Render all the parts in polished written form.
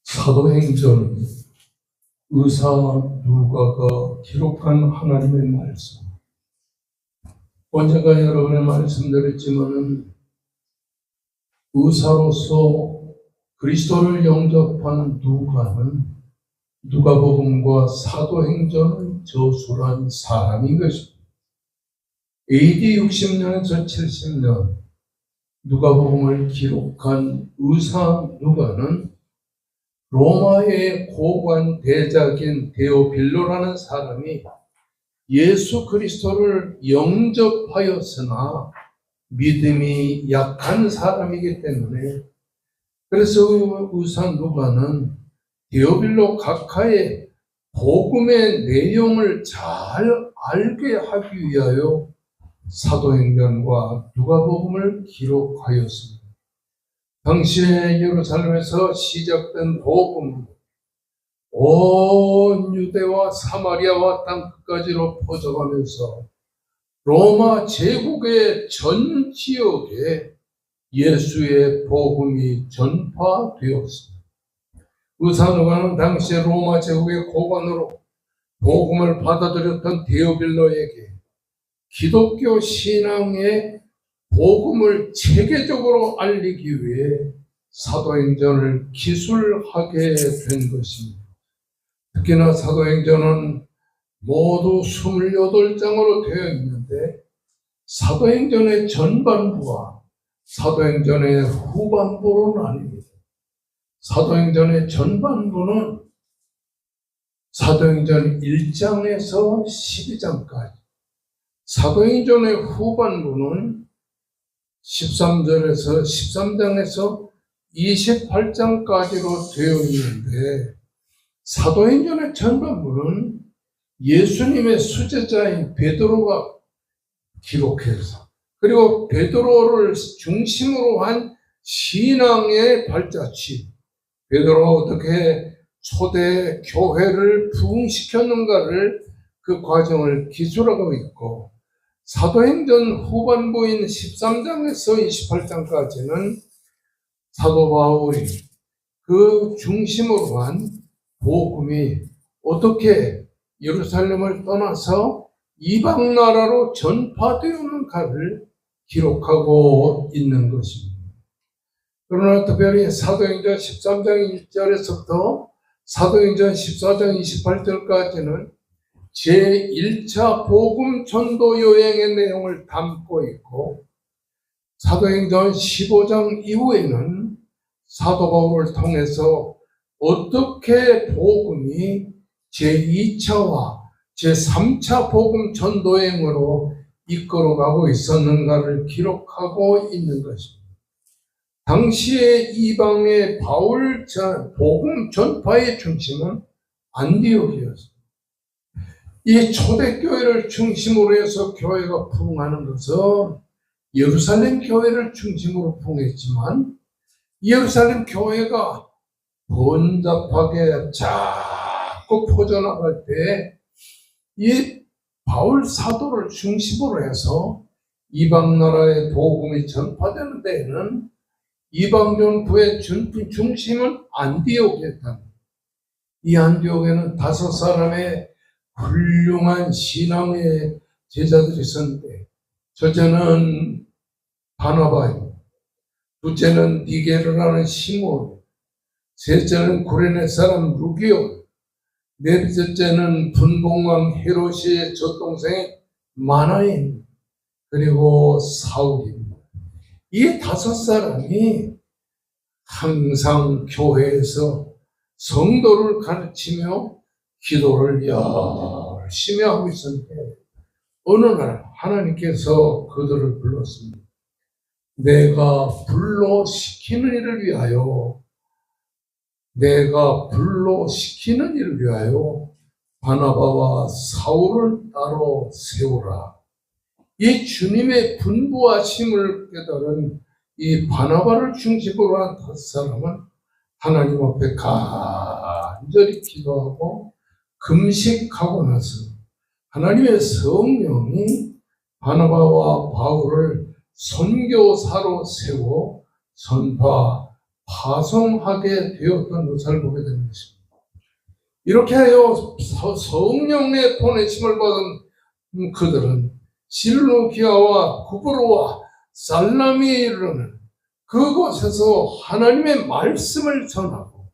사도행전 의사 누가가 기록한 하나님의 말씀. 언제가 여러 번에 말씀드렸지만은 의사로서 그리스도를 영접한 누가는 누가복음과 사도행전을 저술한 사람인 것입니다. AD 60년에서 70년 누가복음을 기록한 의사 누가는 로마의 고관 대작인 데오빌로라는 사람이 예수 그리스도를 영접하였으나 믿음이 약한 사람이기 때문에, 그래서 의사 누가는 데오빌로 각하의 복음의 내용을 잘 알게 하기 위하여 사도행전과 누가복음을 기록하였습니다. 당시에 예루살렘에서 시작된 복음은 온 유대와 사마리아와 땅 끝까지로 퍼져가면서 로마 제국의 전 지역에 예수의 복음이 전파되었습니다. 의사 누가는 당시에 로마 제국의 고관으로 복음을 받아들였던 데오빌로에게 기독교 신앙의 복음을 체계적으로 알리기 위해 사도행전을 기술하게 된 것입니다. 특히나 사도행전은 모두 28장으로 되어 있는데 사도행전의 전반부와 사도행전의 후반부는 아닙니다. 사도행전의 전반부는 사도행전 1장에서 12장까지, 사도행전의 후반부는 13절에서 13장에서 28장까지로 되어 있는데, 사도행전의 전반부는 예수님의 수제자인 베드로가 기록해서, 그리고 베드로를 중심으로 한 신앙의 발자취, 베드로가 어떻게 초대 교회를 부흥시켰는가를 그 과정을 기술하고 있고, 사도행전 후반부인 13장에서 28장까지는 사도 바울이 그 중심으로 한 복음이 어떻게 예루살렘을 떠나서 이방 나라로 전파되었는가를 기록하고 있는 것입니다. 그러나 특별히 사도행전 13장 1절에서부터 사도행전 14장 28절까지는 제1차 복음 전도 여행의 내용을 담고 있고, 사도행전 15장 이후에는 사도 바울을 통해서 어떻게 복음이 제2차와 제3차 복음 전도 여행으로 이끌어가고 있었는가를 기록하고 있는 것입니다. 당시의 이방의 바울 복음 전파의 중심은 안디옥이었습니다. 이 초대교회를 중심으로 해서 교회가 부흥하는 것은 예루살렘 교회를 중심으로 부흥했지만, 예루살렘 교회가 번잡하게 자꾸 퍼져나갈 때 이 바울 사도를 중심으로 해서 이방 나라의 복음이 전파되는 데에는 이방 전부의 중심은 안디옥이었다. 이 안디옥에는 5사람의 훌륭한 신앙의 제자들이 있었는데, 첫째는 바나바요, 둘째는 니게르라는 시몬, 셋째는 구레네 사람 루기오, 넷째는 분봉왕 헤롯의 젖동생 마나인, 그리고 사울입니다. 이 5사람이 항상 교회에서 성도를 가르치며 기도를 열심히 하고 있었는데, 어느 날 하나님께서 그들을 불렀습니다. 내가 불러시키는 일을 위하여 바나바와 사울을 따로 세우라. 이 주님의 분부하심을 깨달은 이 바나바를 중심으로 한 5사람은 하나님 앞에 간절히 기도하고 금식하고 나서 하나님의 성령이 바나바와 바울을 선교사로 세워 선파, 파송하게 되었던 것을 보게 되는 것입니다. 이렇게 하여 성령의 보내심을 받은 그들은 실루키아와 구브로와 살라미에 이르는 그곳에서 하나님의 말씀을 전하고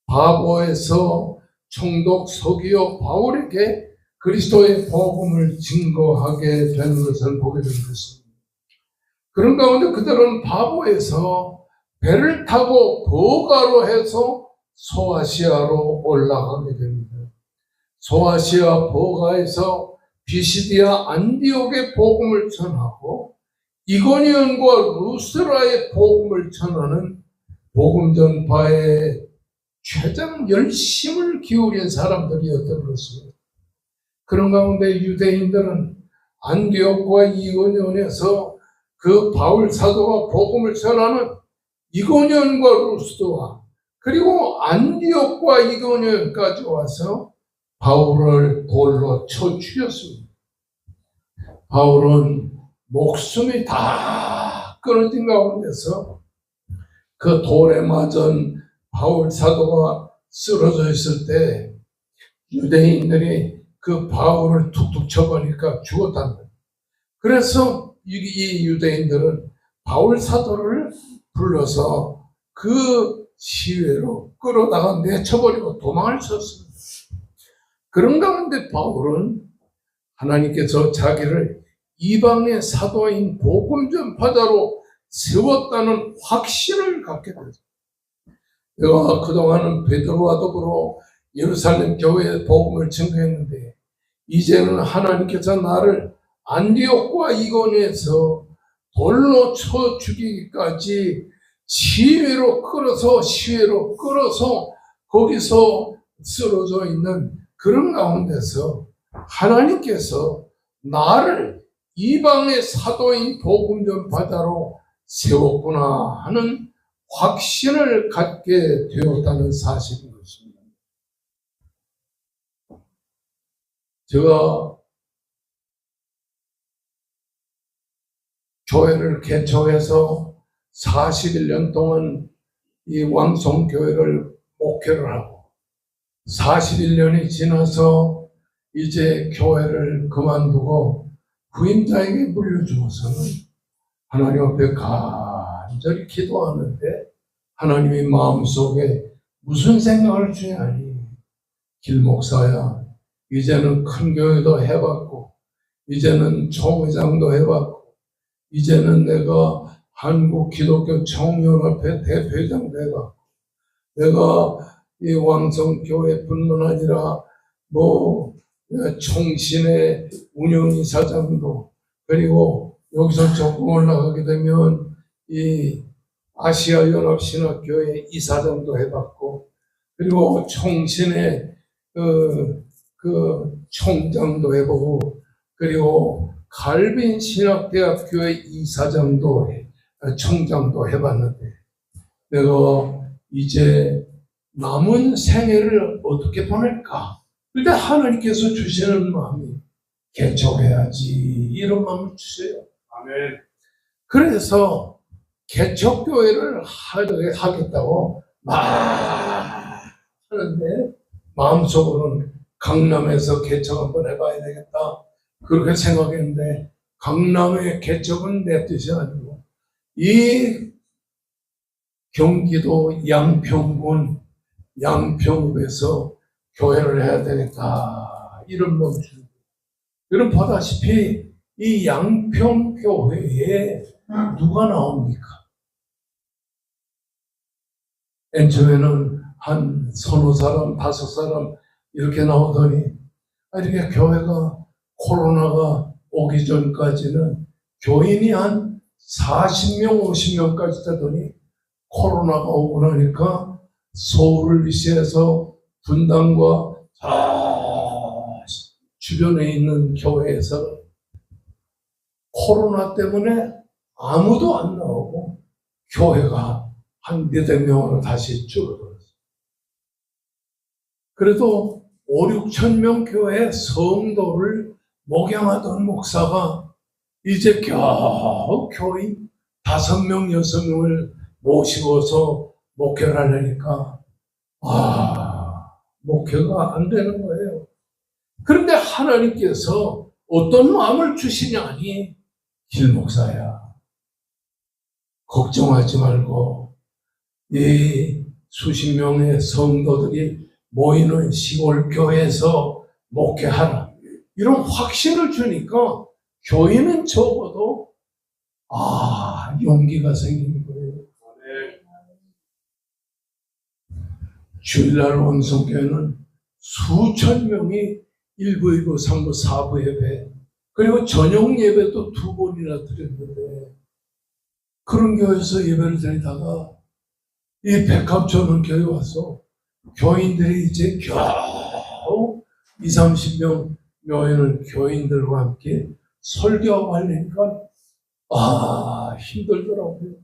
바보에서 총독 서기오 바울에게 그리스도의 복음을 증거하게 되는 것을 보게 되는 것입니다. 그런 가운데 그들은 바보에서 배를 타고 버가로 해서 소아시아로 올라가게 됩니다. 소아시아 버가에서 비시디아 안디옥의 복음을 전하고 이고니온과 루스라의 복음을 전하는 복음 전파에 최장 열심을 기울인 사람들이었던 것입니다. 그런 가운데 유대인들은 안디옥과 이고니온에서 그 바울 사도가 복음을 전하는 이고니온과 루스도와 그리고 안디옥과 이고니온까지 와서 바울을 돌로 쳐 죽였습니다. 바울은 목숨이 다 끊어진 가운데서 그 돌에 맞은 바울 사도가 쓰러져 있을 때 유대인들이 그 바울을 툭툭 쳐보니까 죽었다는 거예요. 그래서 이 유대인들은 바울 사도를 불러서 그 시외로 끌어다가 내쳐버리고 도망을 쳤습니다. 그런 가운데 바울은 하나님께서 자기를 이방의 사도인 복음 전파자로 세웠다는 확신을 갖게 됐습니다. 내가 그동안은 베드로와 더불어 예루살렘 교회에 복음을 증거했는데 이제는 하나님께서 나를 안디옥과 이고니에서 돌로 쳐 죽이기까지 시외로 끌어서 거기서 쓰러져 있는 그런 가운데서 하나님께서 나를 이방의 사도인 복음 전파자로 세웠구나 하는 확신을 갖게 되었다는 사실인 것입니다. 제가 교회를 개척해서 41년 동안 이 왕성교회를 목회를 하고 41년이 지나서 이제 교회를 그만두고 부임자에게 물려주고서는 하나님 앞에 간절히 기도하는데 하나님의 마음속에 무슨 생각을 주냐니 길목사야 이제는 큰 교회도 해봤고 이제는 총회장도 해봤고 이제는 내가 한국 기독교 청년협회 대표회장도 해봤고 내가 이 왕성교회뿐만 아니라 총신의 운영이사장도 그리고 여기서 조금 올라가게 되면 이 아시아 연합신학교회 이사장도 해봤고 그리고 총신의 그 총장도 해보고 그리고 갈빈 신학대학교회 이사장도 총장도 해봤는데 내가 이제 남은 생애를 어떻게 보낼까? 근데 하나님께서 주시는 마음이 개척해야지 이런 마음을 주세요. 아멘. 그래서 개척교회를 하겠다고 막 하는데 마음속으로는 강남에서 개척 한번 해봐야 되겠다 그렇게 생각했는데 강남의 개척은 내 뜻이 아니고 이 경기도 양평군 양평읍에서 교회를 해야 되겠다 이런 마음을 주는 거예요. 여러분 보다시피 이 양평교회에 누가 나옵니까? 맨 처음에는 한 서너 사람, 다섯 사람 이렇게 나오더니 이렇게 교회가 코로나가 오기 전까지는 교인이 한 40명, 50명까지 되더니 코로나가 오고 나니까 서울시에서 분당과 주변에 있는 교회에서 코로나 때문에 아무도 안 나오고 교회가 한 400명으로 다시 줄어들었어요. 그래도 5, 6천 명 교회 성도를 목양하던 목사가 이제 겨우 교인 5명, 6명을 모시고서 목회를 하려니까 목회가 안 되는 거예요. 그런데 하나님께서 어떤 마음을 주시냐니, 길 목사야, 걱정하지 말고 이 수십 명의 성도들이 모이는 시골 교회에서 목회하라, 이런 확신을 주니까 교인은 적어도 용기가 생기는 거예요. 주일날 원성교회는 수천 명이 1부, 2부, 3부, 4부 예배, 그리고 저녁 예배도 2번이나 드렸는데, 그런 교회에서 예배를 드리다가 이 백합천은 교회 와서 교인들이 이제 겨우 20, 30명 모이는 교인들과 함께 설교하고 하려니까 힘들더라고요.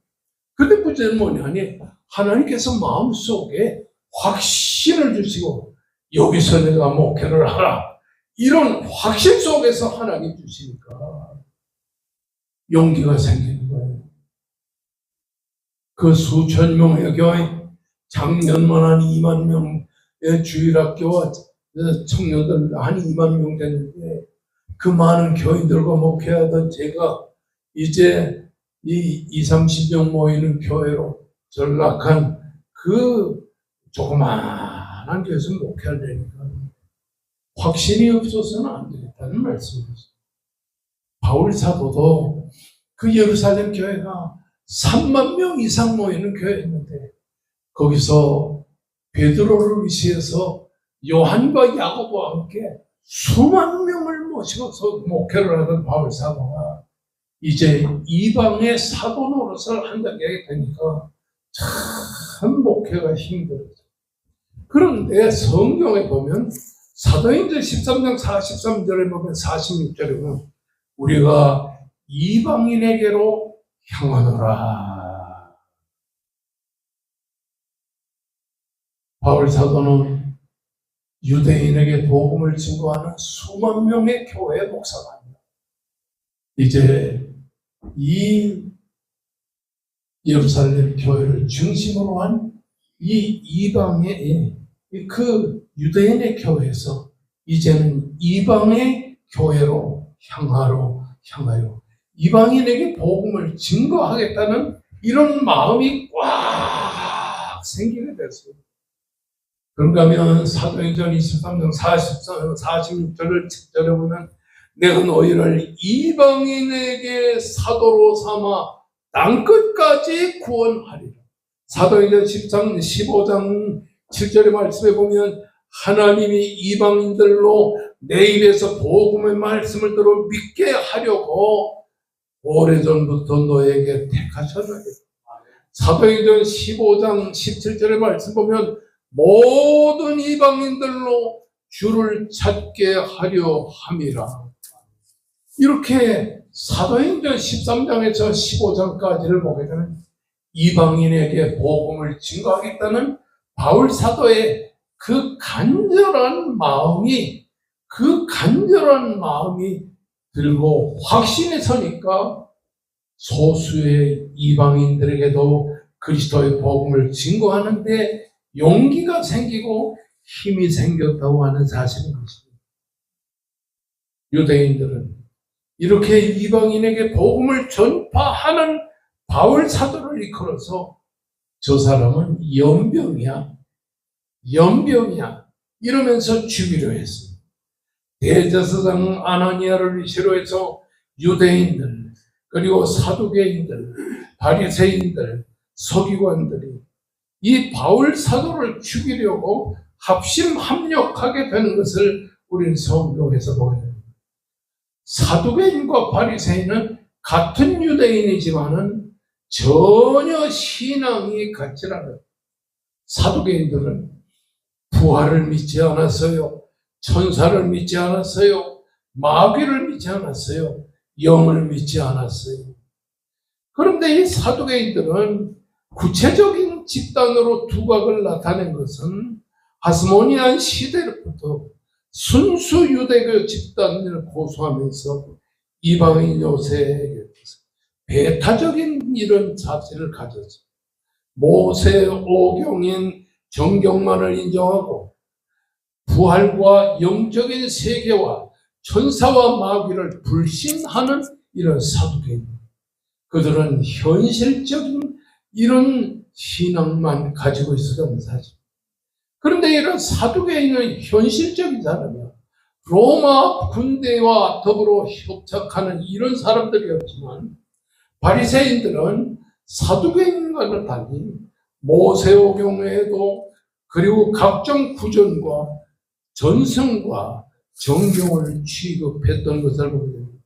근데 문제는 뭐냐니, 하나님께서 마음속에 확신을 주시고 여기서 내가 목회를 하라, 이런 확신 속에서 하나님 주시니까 용기가 생기는 거예요. 그 수천 명의 교회, 작년만 한 2만 명의 주일학교와 청년들 한 2만 명 됐는데, 그 많은 교인들과 목회하던 제가 이제 이 20, 30명 모이는 교회로 전락한 그 조그마한 교회에서 목회하려니까 확신이 없어서는 안 되겠다는 말씀이었어요. 바울 사도도 그 예루살렘 교회가 3만 명 이상 모이는 교회였는데, 거기서 베드로를 위시해서 요한과 야고보와 함께 수만 명을 모시고서 목회를 하던 바울 사도가 이제 이방의 사도 노릇을 한다게 되니까 참 목회가 힘들었죠. 그런데 성경에 보면 사도행전 13장 43절에 보면 46절에 보면 우리가 이방인에게로 향하노라. 바울 사도는 유대인에게 복음을 증거하는 수만 명의 교회 목사가 아니라 이제 이 예루살렘 교회를 중심으로 한 이 이방의 그 유대인의 교회에서 이제는 이방의 교회로 향하여 이방인에게 복음을 증거하겠다는 이런 마음이 꽉 생기게 됐어요. 그런가 하면 사도행전 23장 46절을 7절에 보면 내가 너희를 이방인에게 사도로 삼아 땅끝까지 구원하리라. 사도행전 15장 7절의 말씀에 보면 하나님이 이방인들로 내 입에서 복음의 말씀을 들어 믿게 하려고 오래전부터 너에게 택하셨느니라. 사도행전 15장 17절의 말씀 보면 모든 이방인들로 주를 찾게 하려 함이라. 이렇게 사도행전 13장에서 15장까지를 보게 되면 이방인에게 복음을 증거하겠다는 바울 사도의 그 간절한 마음이 들고 확신에 서니까 소수의 이방인들에게도 그리스도의 복음을 증거하는데 용기가 생기고 힘이 생겼다고 하는 사실인 것입니다. 유대인들은 이렇게 이방인에게 복음을 전파하는 바울 사도를 이끌어서 저 사람은 연병이야 이러면서 죽이려 했습니다. 대제사장 아나니아를 싫어해서 유대인들, 그리고 사두개인들, 바리새인들, 서기관들이 이 바울 사도를 죽이려고 합력하게 되는 것을 우리는 성경에서 보게 됩니다. 사두개인과 바리새인은 같은 유대인이지만은 전혀 신앙이 같지 않아요. 사두개인들은 부활을 믿지 않았어요. 천사를 믿지 않았어요. 마귀를 믿지 않았어요. 영을 믿지 않았어요. 그런데 이 사두개인들은 구체적인 집단으로 두각을 나타낸 것은 하스모니안 시대로부터 순수 유대교 집단을 고수하면서 이방인 요새에게 배타적인 이런 자세를 가졌습니다. 모세 오경인 정경만을 인정하고 부활과 영적인 세계와 천사와 마귀를 불신하는 이런 사두개인, 그들은 현실적인 이런 신앙만 가지고 있었던 사실. 그런데 이런 사두개인은 현실적인 사람이야. 로마 군대와 더불어 협착하는 이런 사람들이었지만, 바리새인들은 사두개인과는 달리 모세오경에도 그리고 각종 구전과 전승과 정경을 취급했던 것을 보게 됩니다.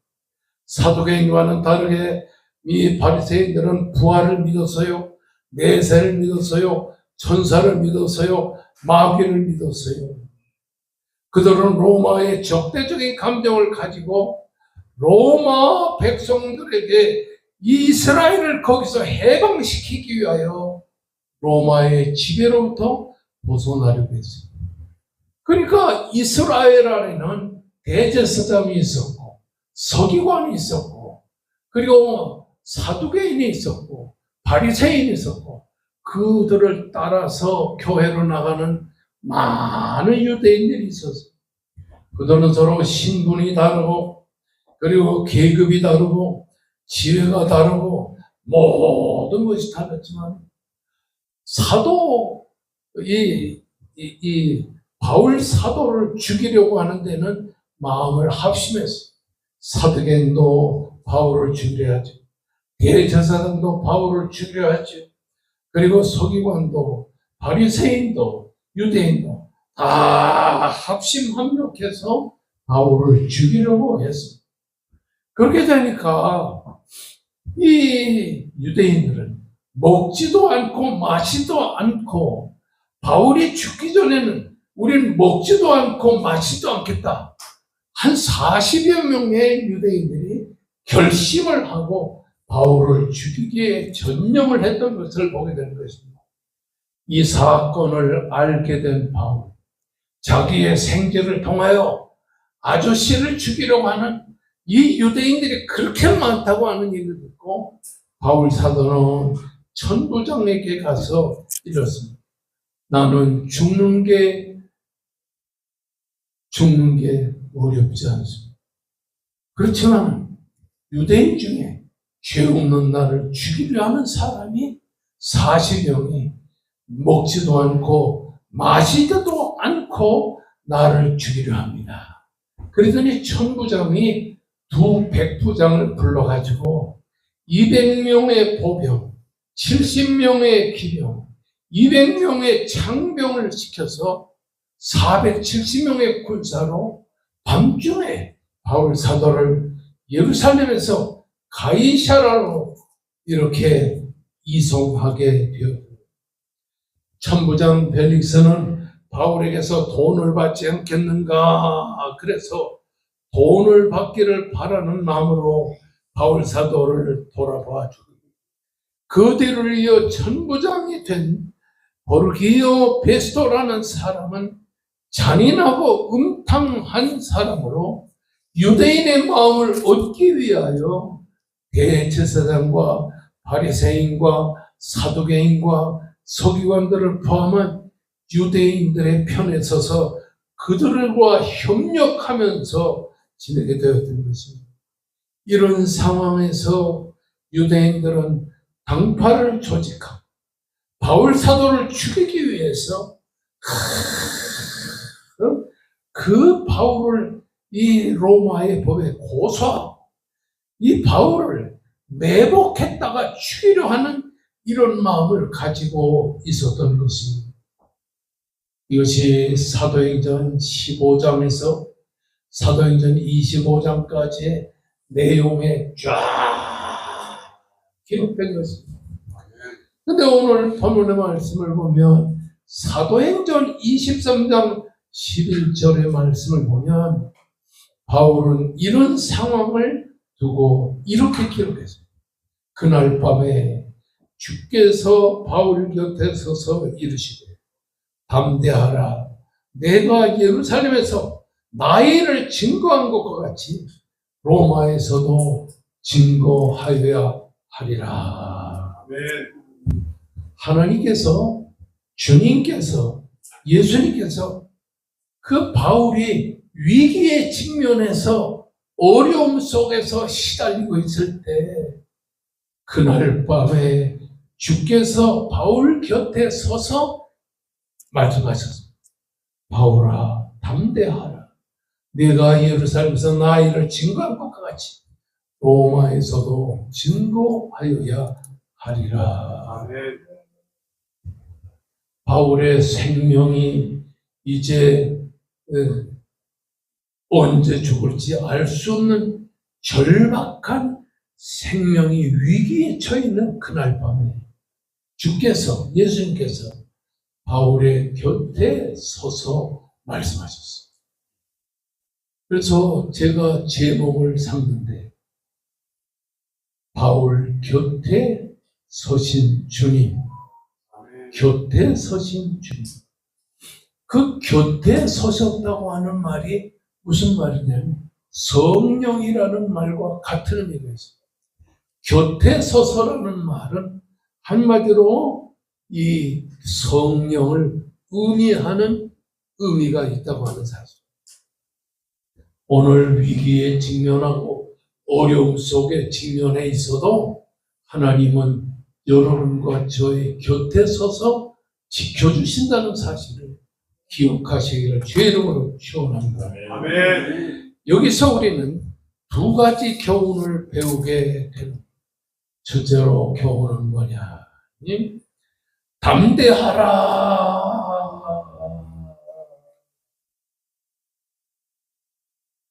사두개인과는 다르게 이 바리새인들은 부활을 믿었어요. 내세를 믿었어요. 천사를 믿었어요. 마귀를 믿었어요. 그들은 로마의 적대적인 감정을 가지고 로마 백성들에게 이스라엘을 거기서 해방시키기 위하여 로마의 지배로부터 벗어나려고 했어요. 그러니까 이스라엘 안에는 대제사장이 있었고 서기관이 있었고 그리고 사두개인이 있었고 바리새인이 있었고, 그들을 따라서 교회로 나가는 많은 유대인들이 있었어요. 그들은 서로 신분이 다르고 그리고 계급이 다르고 지혜가 다르고 모든 것이 다르지만, 사도 바울 사도를 죽이려고 하는 데는 마음을 합심했어요. 사두개인도 바울을 죽이려 하죠. 대제사장도 바울을 죽이려 하죠. 그리고 서기관도 바리새인도 유대인도 다 합심합력해서 바울을 죽이려고 했어요. 그렇게 되니까 이 유대인들은 먹지도 않고 마시지도 않고, 바울이 죽기 전에는 우리는 먹지도 않고 마시지도 않겠다, 한 40여 명의 유대인들이 결심을 하고 바울을 죽이기에 전념을 했던 것을 보게 되는 것입니다. 이 사건을 알게 된 바울, 자기의 생제를 통하여 아저씨를 죽이려고 하는 이 유대인들이 그렇게 많다고 하는 얘기를 듣고 바울 사도는 천부장에게 가서 이렇습니다. 나는 죽는 게 어렵지 않습니다. 그렇지만 유대인 중에 죄 없는 나를 죽이려 하는 사람이 40명이 먹지도 않고 마시지도 않고 나를 죽이려 합니다. 그러더니 천부장이 두 백부장을 불러가지고 200명의 보병, 70명의 기병, 200명의 창병을 시켜서 470명의 군사로 밤중에 바울 사도를 예루살렘에서 가이사라로 이렇게 이송하게 되었습니다. 천부장 벨릭스는 바울에게서 돈을 받지 않겠는가, 그래서 돈을 받기를 바라는 마음으로 바울 사도를 돌아봐 줍니다. 그 뒤를 이어 천부장이 된 보르기오 베스토라는 사람은 잔인하고 음탕한 사람으로 유대인의 마음을 얻기 위하여 대제사장과 바리새인과 사두개인과 서기관들을 포함한 유대인들의 편에 서서 그들과 협력하면서 지내게 되었던 것입니다. 이런 상황에서 유대인들은 당파를 조직하고 바울 사도를 죽이기 위해서 그 바울을 이 로마의 법에 고소하고 이 바울을 매복했다가 죽이려 하는 이런 마음을 가지고 있었던 것입니다. 이것이 사도행전 15장에서 사도행전 25장까지의 내용에 쫙 기록된 것입니다. 근데 오늘 본문의 말씀을 보면 사도행전 23장 11절의 말씀을 보면 바울은 이런 상황을 두고 이렇게 기록했어요. 그날 밤에 주께서 바울 곁에 서서 이르시되 담대하라. 내가 예루살렘에서 나의 일을 증거한 것과 같이 로마에서도 증거하여야 하리라. 하나님께서, 주님께서, 예수님께서 그 바울이 위기에 직면해서 어려움 속에서 시달리고 있을 때 그날 밤에 주께서 바울 곁에 서서 말씀하셨습니다. 바울아, 담대하라. 내가 예루살렘에서 나의 일을 증거한 것과 같이 로마에서도 증거하여야 하리라. 아멘. 바울의 생명이 이제 언제 죽을지 알 수 없는 절박한 생명이 위기에 처해 그날 밤에 주께서, 예수님께서 바울의 곁에 서서 말씀하셨어요. 그래서 제가 제목을 삼는데 바울 곁에 서신 주님, 곁에 서신 주님. 그 곁에 서셨다고 하는 말이 무슨 말이냐면 성령이라는 말과 같은 의미가 있어요. 곁에 서서라는 말은 한마디로 이 성령을 의미하는 의미가 있다고 하는 사실. 오늘 위기에 직면하고 어려움 속에 직면해 있어도 하나님은 여러분과 저의 곁에 서서 지켜주신다는 사실을 기억하시기를 주의 이름으로 축원합니다. 아멘. 여기서 우리는 두 가지 교훈을 배우게 되는 첫째로 교훈은 뭐냐? 담대하라.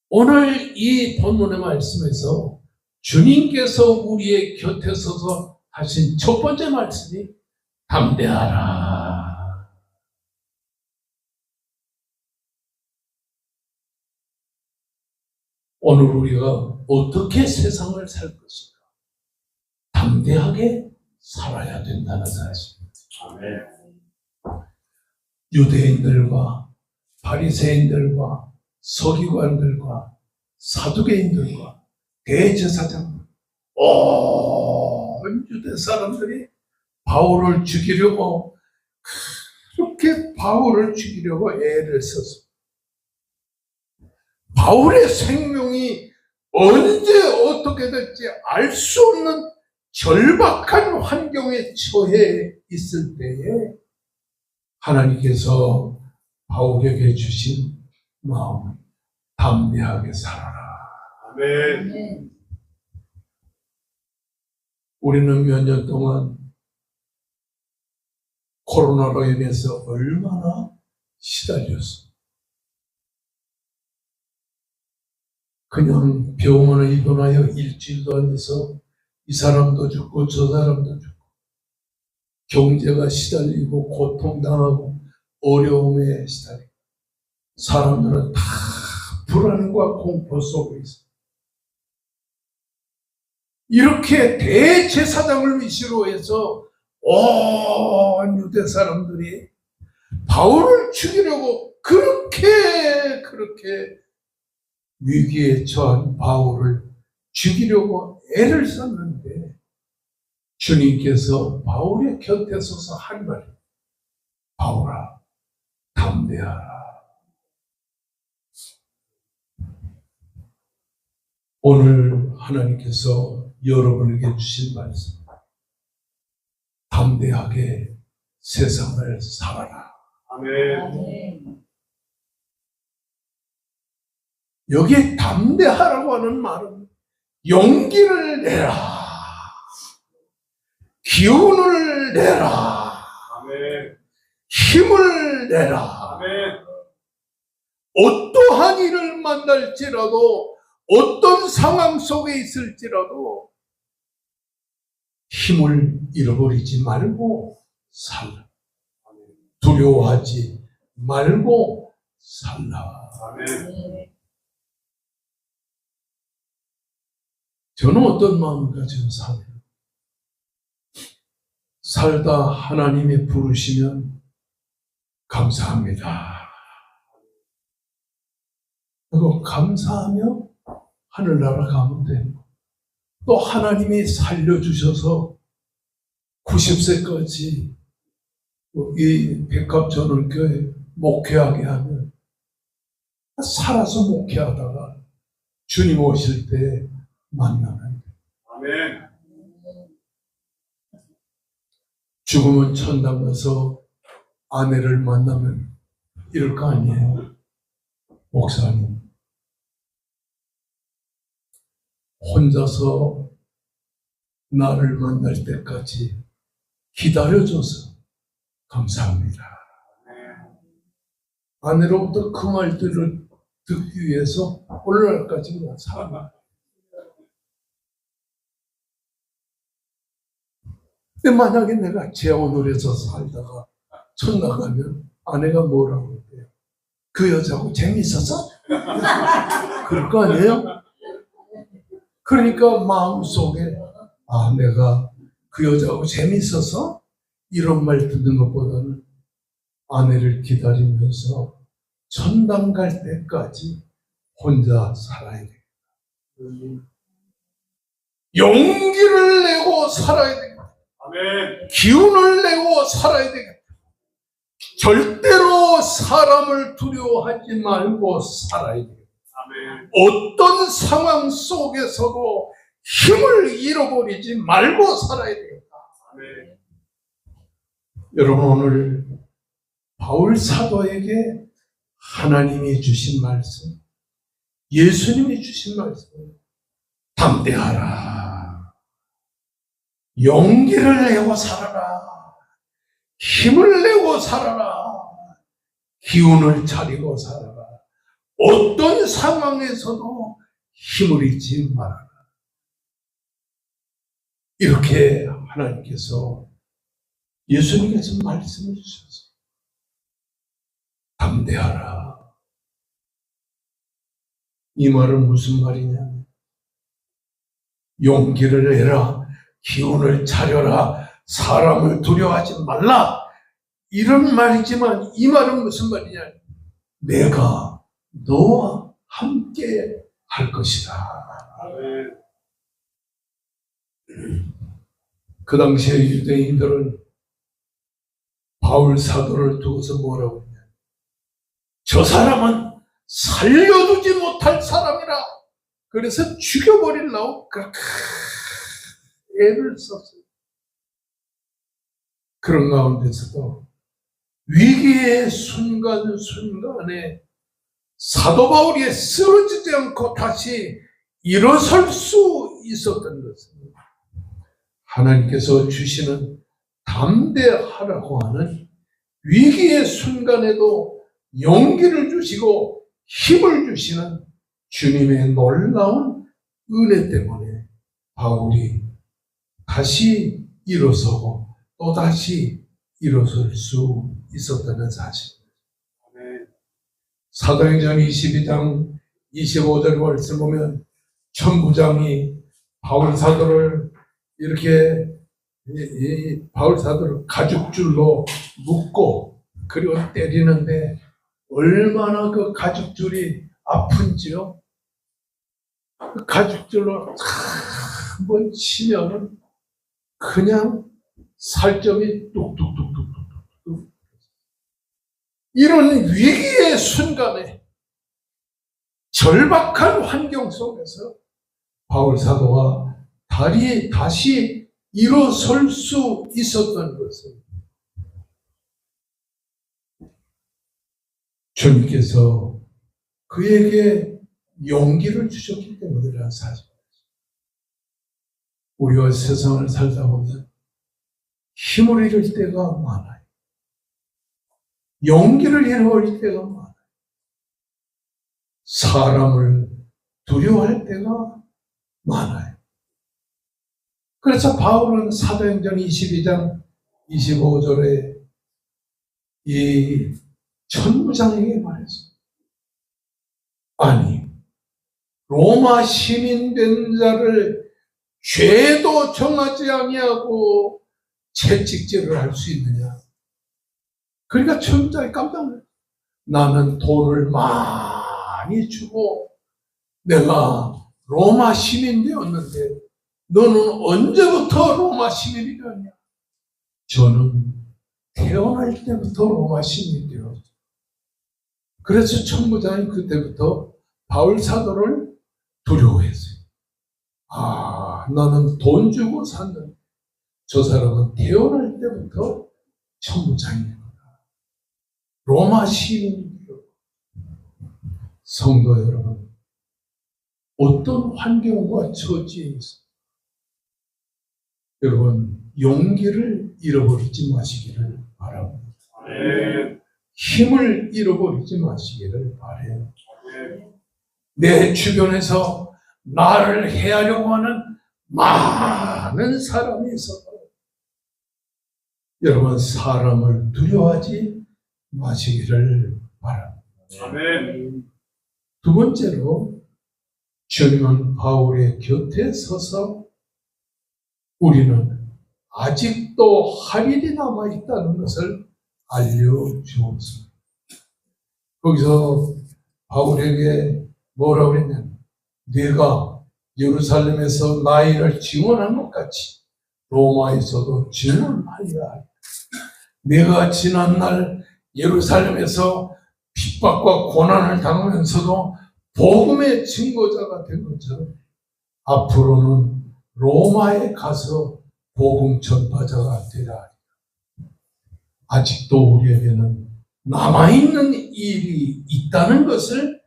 오늘 이 본문의 말씀에서 주님께서 우리의 곁에 서서 하신 첫 번째 말씀이 담대하라. 오늘 우리가 어떻게 세상을 살 것인가? 담대하게 살아야 된다는 사실입니다. 아멘. 유대인들과 바리새인들과 서기관들과 사두개인들과 대제사장, 온 유대 사람들이 바울을 죽이려고 그렇게 바울을 죽이려고 애를 썼습니다. 바울의 생명이 언제 어떻게 될지 알 수 없는 절박한 환경에 처해 있을 때에 하나님께서 바울에게 주신 마음, 담대하게 살아라. 아멘. 우리는 몇 년 동안 코로나로 인해서 얼마나 시달렸어. 그냥 병원에 입원하여 일주일도 안 돼서 이 사람도 죽고 저 사람도 죽고 경제가 시달리고 고통당하고 어려움에 시달리고 사람들은 다 불안과 공포 속에 있어. 이렇게 대제사장을 위시로 해서 온 유대 사람들이 바울을 죽이려고 그렇게 위기에 처한 바울을 죽이려고 애를 썼는데 주님께서 바울의 곁에 서서 한 말이 바울아, 담대하라. 오늘 하나님께서 여러분에게 주신 말씀, 담대하게 세상을 살아라. 아멘. 여기에 담대하라고 하는 말은 용기를 내라, 기운을 내라, 아멘. 힘을 내라. 아멘. 어떠한 일을 만날지라도 어떤 상황 속에 있을지라도 힘을 잃어버리지 말고 살라. 두려워하지 말고 살라. 아멘. 저는 어떤 마음을 가지고 살아요? 살다 하나님이 부르시면 감사합니다. 그리고 감사하며 하늘나라 가면 되는 거. 또 하나님이 살려주셔서 90세까지 이 백합전원교회 목회하게 하면 살아서 목회하다가 주님 오실 때 만나면 돼. 아멘. 죽으면 천당 가서 아내를 만나면 이럴 거 아니에요. 목사님 혼자서 나를 만날 때까지 기다려줘서 감사합니다. 아내로부터 그 말들을 듣기 위해서 오늘날까지 살아가. 근데 만약에 내가 재혼을해서 살다가 천당 가면 아내가 뭐라고 해요? 그 여자하고 재밌었어? 그럴 거 아니에요? 그러니까 마음속에 내가 그 여자하고 재밌어서 이런 말 듣는 것보다는 아내를 기다리면서 천당 갈 때까지 혼자 살아야 돼. 용기를 내고 살아야 돼. 아멘. 기운을 내고 살아야 되겠다. 절대로 사람을 두려워하지 말고 살아야 되겠다. 아멘. 어떤 상황 속에서도 힘을 잃어버리지 말고 살아야 되겠다. 아멘. 여러분 오늘 바울 사도에게 하나님이 주신 말씀, 예수님이 주신 말씀, 담대하라. 용기를 내고 살아라. 힘을 내고 살아라. 기운을 차리고 살아라. 어떤 상황에서도 힘을 잃지 말아라. 이렇게 하나님께서 예수님께서 말씀해 주셔서 담대하라. 이 말은 무슨 말이냐면 용기를 내라. 기운을 차려라. 사람을 두려워하지 말라. 이런 말이지만 이 말은 무슨 말이냐? 내가 너와 함께 할 것이다. 아멘. 그 당시에 유대인들은 바울 사도를 두고서 뭐라고 했냐? 저 사람은 살려두지 못할 사람이라. 그래서 죽여버리려고 그렇게 애를 썼어요. 그런 가운데서도 위기의 순간순간에 사도 바울이 쓰러지지 않고 다시 일어설 수 있었던 것은 하나님께서 주시는 담대하라고 하는 위기의 순간에도 용기를 주시고 힘을 주시는 주님의 놀라운 은혜 때문에 바울이 다시 일어서고 또 다시 일어설 수 있었다는 사실입니다. 아멘. 사도행전 22장 25절 말씀 보면 천부장이 바울 사도를 이렇게 바울 사도를 가죽줄로 묶고 그리고 때리는데 얼마나 그 가죽줄이 아픈지요. 그 가죽줄로 한번 치면은 그냥 살점이 뚝뚝뚝뚝뚝뚝. 이런 위기의 순간에 절박한 환경 속에서 바울 사도가 다시 일어설 수 있었던 것은 주님께서 그에게 용기를 주셨기 때문이라는 사실입니다. 우리가 세상을 살다 보면 힘을 잃을 때가 많아요. 용기를 잃어버릴 때가 많아요. 사람을 두려워할 때가 많아요. 그래서 바울은 사도행전 22장 25절에 이 천부장에게 말했어요. 아니, 로마 시민 된 자를 죄도 정하지 아니하고 채찍질을 할 수 있느냐? 그러니까 천자에 깜짝 놀랐어요. 나는 돈을 많이 주고 내가 로마 시민 되었는데 너는 언제부터 로마 시민이 되었냐? 저는 태어날 때부터 로마 시민이 되었어요. 그래서 천부장이 그때부터 바울 사도를 두려워했어요. 아, 나는 돈 주고 샀는데 저 사람은 태어날 때부터 천부장이구나. 로마 시민이요. 성도 여러분, 어떤 환경과 처지에 있어 여러분 용기를 잃어버리지 마시기를 바랍니다. 아멘. 힘을 잃어버리지 마시기를 바라요. 아멘. 내 주변에서 나를 해하려고 하는 많은 사람이 있어도 여러분 사람을 두려워하지 마시기를 바랍니다. 아멘. 두 번째로 주님은 바울의 곁에 서서 우리는 아직도 할 일이 남아있다는 것을 알려주었습니다. 거기서 바울에게 뭐라고 그랬냐면 네가 예루살렘에서 나이를 증언한 것 같이 로마에서도 증언하리라 하리라. 내가 지난날 예루살렘에서 핍박과 고난을 당하면서도 복음의 증거자가 된 것처럼 앞으로는 로마에 가서 복음 전파자가 되라 하리라. 아직도 우리에게는 남아있는 일이 있다는 것을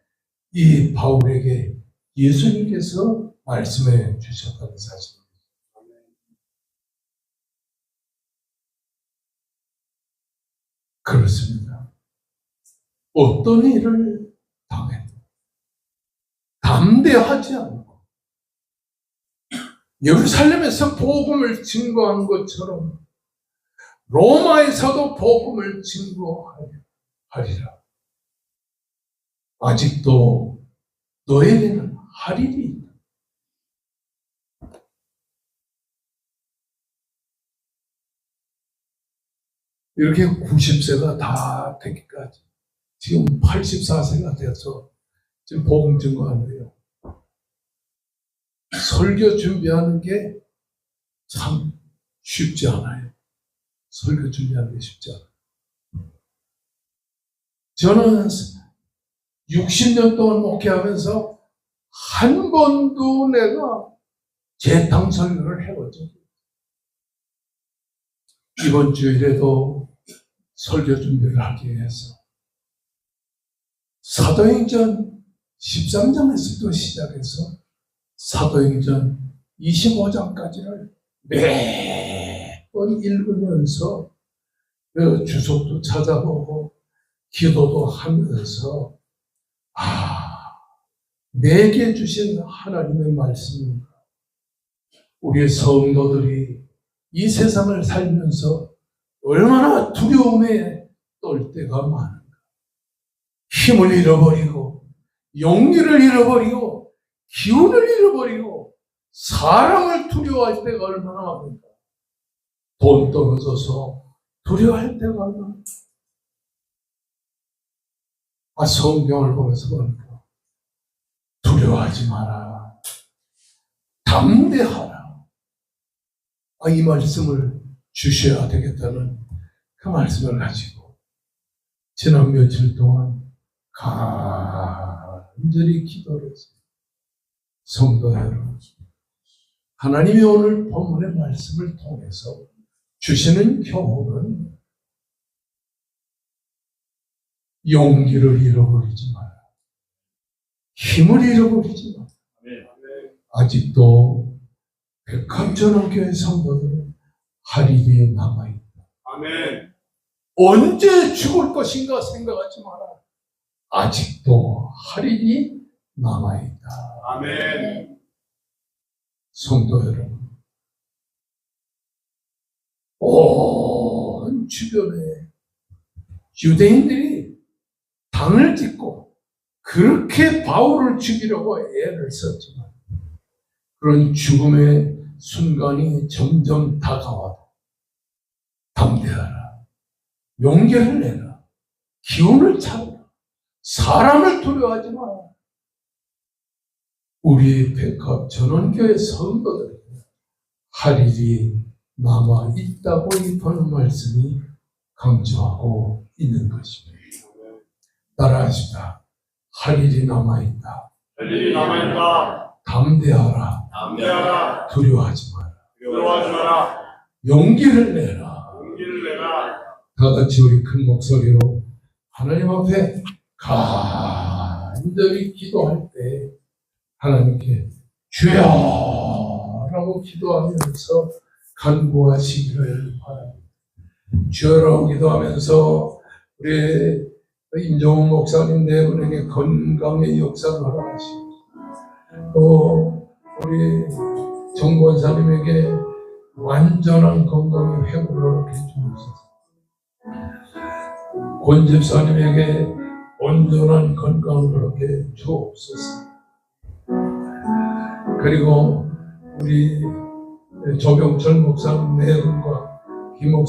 이 바울에게 예수님께서 말씀해 주셨다는 사실입니다. 그렇습니다. 어떤 일을 당해도 담대하지 않고 예루살렘에서 복음을 증거한 것처럼 로마에서도 복음을 증거하리라. 아직도 너에게는 할 일이 있다. 이렇게 90세가 다 되기까지 지금 84세가 돼서 지금 복음 증거하는데요. 설교 준비하는 게 참 쉽지 않아요. 설교 준비하는 게 쉽지 않아요. 저는 60년 동안 목회하면서 한 번도 내가 재탕 설교를 해본 적이 없어요. 이번 주일에도 설교 준비를 하기 위해서 사도행전 13장에서도 시작해서 사도행전 25장까지를 매번 읽으면서 주석도 찾아보고 기도도 하면서 내게 주신 하나님의 말씀입니다. 우리의 성도들이 이 세상을 살면서 얼마나 두려움에 떨 때가 많은가. 힘을 잃어버리고 용기를 잃어버리고 기운을 잃어버리고 사람을 두려워할 때가 얼마나 많은가. 돈 떨어져서 두려워할 때가 얼마나. 성경을 보면서 보니까 두려워하지 마라. 담대하라. 이 말씀을 주셔야 되겠다는 그 말씀을 가지고 지난 며칠 동안 간절히 기도를 했어요. 성도 여러분, 하나님이 오늘 본문의 말씀을 통해서 주시는 교훈은 용기를 잃어버리지 마라. 힘을 잃어버리지 마라. 아직도 백합전원교회 성도들은 할 일이 남아있다. 아멘. 언제 죽을 것인가 생각하지 마라. 아직도 할 일이 남아있다. 아멘. 성도 여러분, 온 주변에 유대인들이 당을 짓고 그렇게 바울을 죽이려고 애를 썼지만 그런 죽음의 순간이 점점 다가와도 담대하라. 용기를 내라. 기운을 차라. 사람을 두려워하지 마라. 우리 백합 전원교회 성도들에게 할 일이 남아 있다고 이파는 말씀이 강조하고 있는 것입니다. 따라하시다. 할 일이 남아 있다. 할 일이 남아있다. 담대하라. 담대하라. 두려워하지 마라. 두려워하지 마라. 용기를 내라. 용기를 내라. 다 같이 우리 큰 목소리로 하나님 앞에 간절히 기도할 때 하나님께 주여라고 기도하면서 간구하시기를 바랍니다. 주여라고 기도하면서 우리 임종훈 목사님 네 분에게 건강의 역사를 허락하시고 또 우리 정 권사님에게 완전한 건강의 회복을 허락해 주옵소서. 권 집사님에게 온전한 건강을 허락해 주옵소서. 그리고 우리 조병철 목사님 네 분과 김 목사